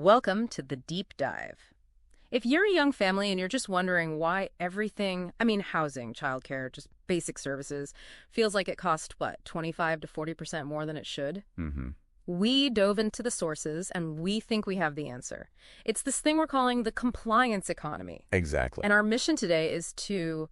Welcome to the deep dive. If you're a young family and you're just wondering why everything, housing, childcare, just basic services, feels like it costs, 25 to 40% more than it should? Mm-hmm. We dove into the sources and we think we have the answer. It's this thing we're calling the compliance economy. Exactly. And our mission today is to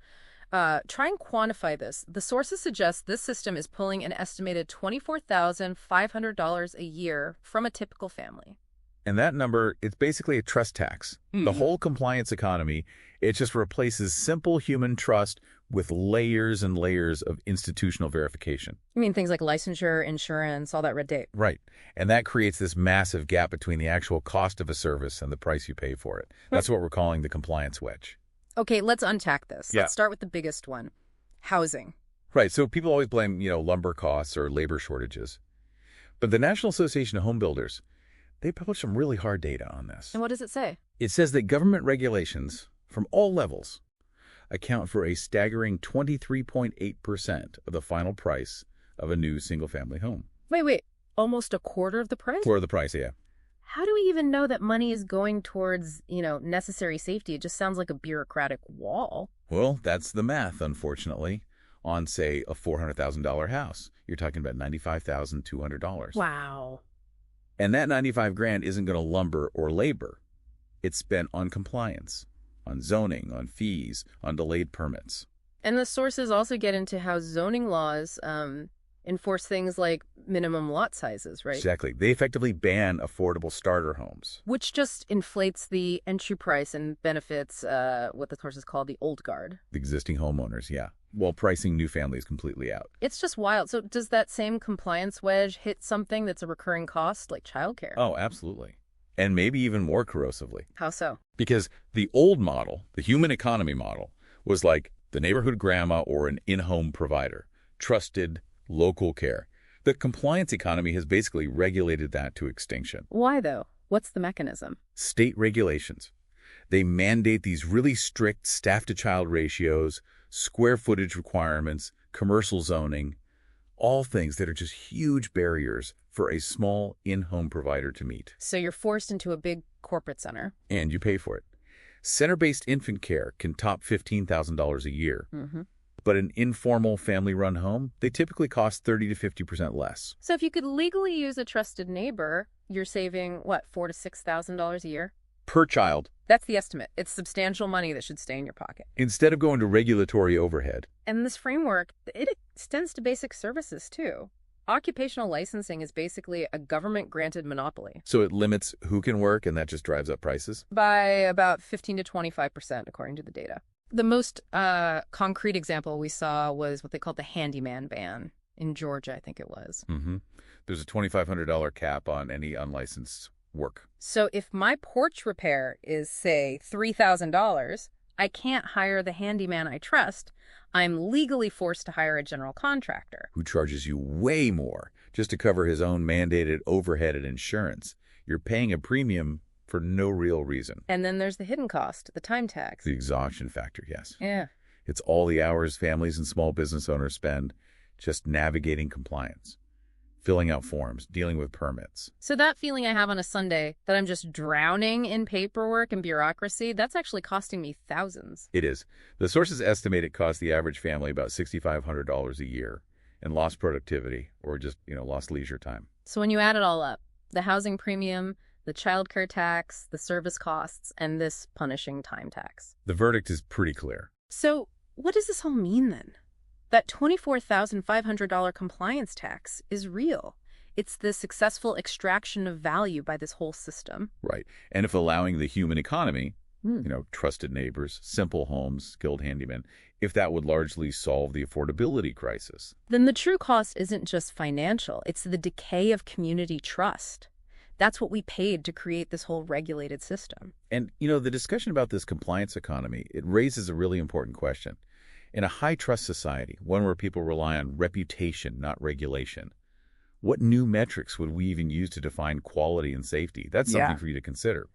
try and quantify this. The sources suggest this system is pulling an estimated $24,500 a year from a typical family. And that number, it's basically a trust tax. The whole compliance economy, it just replaces simple human trust with layers and layers of institutional verification. You mean things like licensure, insurance, all that red tape? Right. And that creates this massive gap between the actual cost of a service and the price you pay for it. That's what we're calling the compliance wedge. Okay, let's unpack this. Yeah. Let's start with the biggest one, housing. Right. So people always blame, lumber costs or labor shortages. But the National Association of Home Builders, they published some really hard data on this. And what does it say? It says that government regulations from all levels account for a staggering 23.8% of the final price of a new single-family home. Wait. Almost a quarter of the price? For the price, yeah. How do we even know that money is going towards, necessary safety? It just sounds like a bureaucratic wall. Well, that's the math, unfortunately. On, say, a $400,000 house, you're talking about $95,200. Wow. And that $95,000 isn't going to lumber or labor. It's spent on compliance, on zoning, on fees, on delayed permits. And the sources also get into how zoning laws enforce things like minimum lot sizes, right? Exactly. They effectively ban affordable starter homes. Which just inflates the entry price and benefits what the sources call the old guard. The existing homeowners, yeah, while pricing new families completely out. It's just wild. So does that same compliance wedge hit something that's a recurring cost like childcare? Oh, absolutely. And maybe even more corrosively. How so? Because the old model, the human economy model, was like the neighborhood grandma or an in-home provider, trusted local care. The compliance economy has basically regulated that to extinction. Why, though? What's the mechanism? State regulations. They mandate these really strict staff-to-child ratios, square footage requirements, commercial zoning, all things that are just huge barriers for a small in-home provider to meet. So you're forced into a big corporate center. And you pay for it. Center-based infant care can top $15,000 a year. Mm-hmm. But an informal family-run home, they typically cost 30 to 50% less. So if you could legally use a trusted neighbor, you're saving, $4,000 to $6,000 a year? Per child. That's the estimate. It's substantial money that should stay in your pocket. Instead of going to regulatory overhead. And this framework, it extends to basic services, too. Occupational licensing is basically a government-granted monopoly. So it limits who can work, and that just drives up prices? By about 15 to 25%, according to the data. The most concrete example we saw was what they called the handyman ban in Georgia, I think it was. Mm-hmm. There's a $2,500 cap on any unlicensed work. So if my porch repair is, say, $3,000, I can't hire the handyman I trust. I'm legally forced to hire a general contractor. Who charges you way more just to cover his own mandated overhead and insurance. You're paying a premium for no real reason. And then there's the hidden cost, the time tax. The exhaustion factor, yes. Yeah. It's all the hours families and small business owners spend just navigating compliance, filling out forms, dealing with permits. So that feeling I have on a Sunday that I'm just drowning in paperwork and bureaucracy, that's actually costing me thousands. It is. The sources estimate it costs the average family about $6,500 a year in lost productivity or just, lost leisure time. So when you add it all up, the housing premium, the childcare tax, the service costs, and this punishing time tax. The verdict is pretty clear. So what does this all mean then? That $24,500 compliance tax is real. It's the successful extraction of value by this whole system. Right. And if allowing the human economy, trusted neighbors, simple homes, skilled handymen, if that would largely solve the affordability crisis. Then the true cost isn't just financial. It's the decay of community trust. That's what we paid to create this whole regulated system. And, the discussion about this compliance economy, it raises a really important question. In a high-trust society, one where people rely on reputation, not regulation, what new metrics would we even use to define quality and safety? That's something for you to consider.